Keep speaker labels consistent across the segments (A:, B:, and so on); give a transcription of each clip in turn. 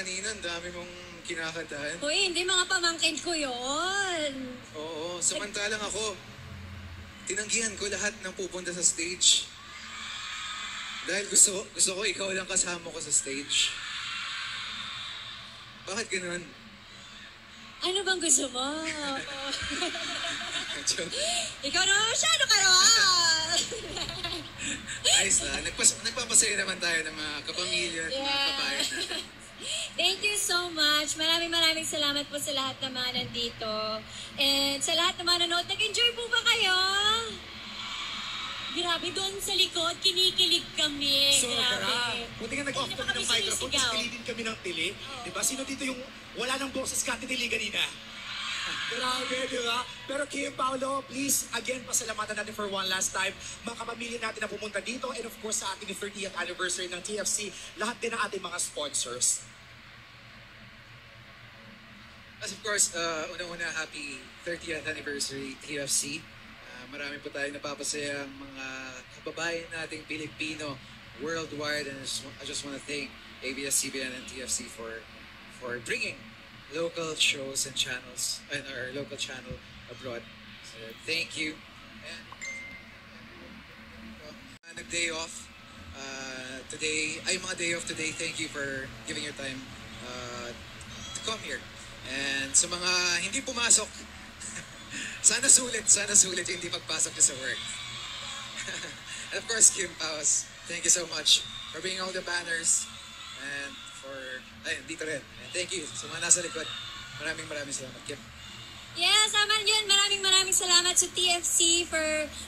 A: kanina, ang dami mong kinakantahan.
B: Uy, hindi, mga pamangkin ko yun.
A: Oo, samantalang ako, tinanggihan ko lahat ng pupunta sa stage. Dahil gusto ko ikaw lang kasama ko sa stage. Bakit ganun?
B: Ano bang gusto mo?
A: Joke.
B: Ikaw naman masyado ka naman.
A: Ayos na. Nagpapasaya naman tayo ng mga kapamilya at mga kabayan natin.
B: Thank you so much. Maraming salamat po sa lahat ng mga nandito. And sa lahat ng mga nanood, nag-enjoy po ba kayo? Grabe, doon sa likod, kinikilig kami.
C: Grabe. Buti nga nag-off kami ng microphone, tapos kilidin kami ng tili. Diba? Sino dito yung wala ng boses katitili kanina? Grabe, di ba? Pero Kim, Paolo, please, again, pasalamatan natin for one last time. Mga kapamilya natin na pumunta dito and of course sa ating 30th anniversary ng TFC, lahat din ng ating mga sponsors.
A: As of course, unang-una, happy 30th anniversary TFC. Marami po tayo napapasayang mga kababayan nating Pilipino worldwide, and I just want to thank ABS-CBN and TFC for bringing local shows and channels and our local channel abroad. So, thank you. And nag-day off today, mga day off today. Thank you for giving your time to come here. And sa mga hindi pumasok, sana sulit yung hindi pagpasok niyo sa work. And of course, Kim Paus, thank you so much for bringing all the banners and for, dito rin. And thank you sa mga nasa likod. Maraming salamat, Kim.
B: Yes, tama yun. Maraming salamat sa TFC for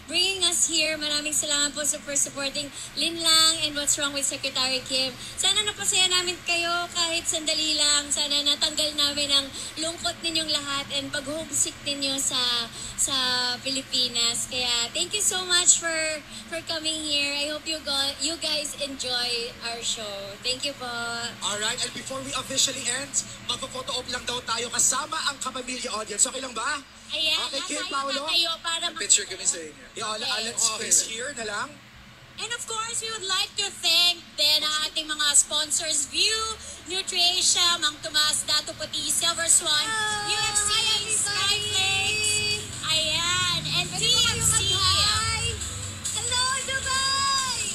B: bringing us here. Maraming salamat po for supporting Linlang and What's Wrong with Secretary Kim. Sana napasaya namin kayo kahit sandali lang. Sana natanggal namin ang lungkot ninyong lahat and pag-homesick ninyo sa Pilipinas. Kaya thank you so much for coming here. I hope you guys enjoy our show. Thank you po.
C: Alright, and before we officially end, magpo-photo op lang daw tayo kasama ang kapamilya audience. Okay lang ba?
B: Ayan,
C: Okay, Kim,
B: nasa
C: Paolo?
B: na kayo para
A: Picture kami sa inyo.
C: Yeah, let's space here na lang.
B: And of course, we would like to thank din ang ating mga sponsors, View, Nutritia, Mang Tomas, Dato Puti, Silver Swan, UFC, Skyflakes, ayan, and TFC. Hello, Dubai!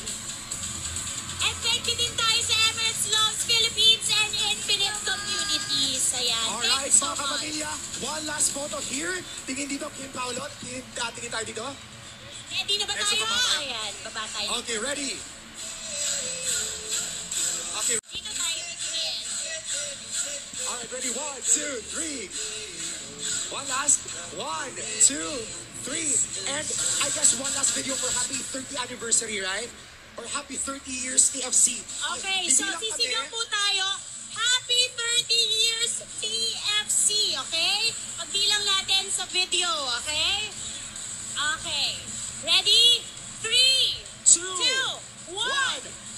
B: And thank you din tayo sa Emirates Loves Philippines and Infinite Communities. Ayan, thank
C: Alright,
B: you so
C: mga
B: much.
C: kapamilya, one last photo here. Tingin dito, Kim, Paolo. Tingin tayo dito.
B: Ready na ba
C: Exo,
B: tayo?
C: baba tayo.
B: Ayan, baba tayo.
C: Okay, ready? Okay.
B: Dito tayo begin.
C: Alright, ready? 1, 2, 3. One last. 1, 2, 3. And I guess one last video for happy 30th anniversary, right? Or happy 30 years TFC.
B: Okay, so
C: Bibilang
B: sisigaw
C: kami.
B: po tayo. Happy 30 years TFC, okay? Pagbilang natin sa video, okay? Okay. Ready? 3, 2, 1.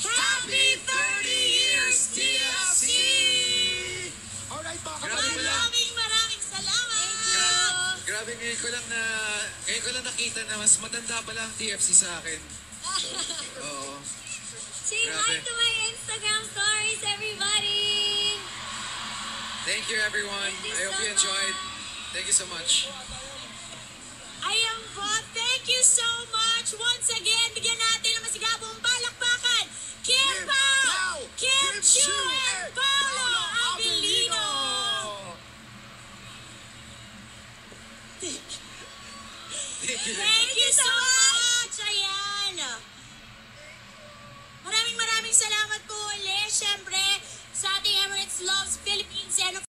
B: Happy 30 years TFC!
C: Alright, mga
A: Grabe
C: kapamilya.
B: Maraming salamat!
A: Grabe, ngayon ko lang nakita na mas matanda pala ang TFC sa akin. Oo.
B: Say hi
A: Grabe.
B: to my Instagram stories, everybody!
A: Thank you, everyone.
B: Thank you
A: I hope
B: so
A: you enjoyed. Thank you so much.
B: Ayan po, thank you so much. Once again, bigyan natin ng masigabong palakpakan. Kim Pao, Kim Chu, and Paolo Abilino. Thank you so much. Ayan. Maraming salamat po ulit. Siyempre, sa ating Emirates Loves Philippines and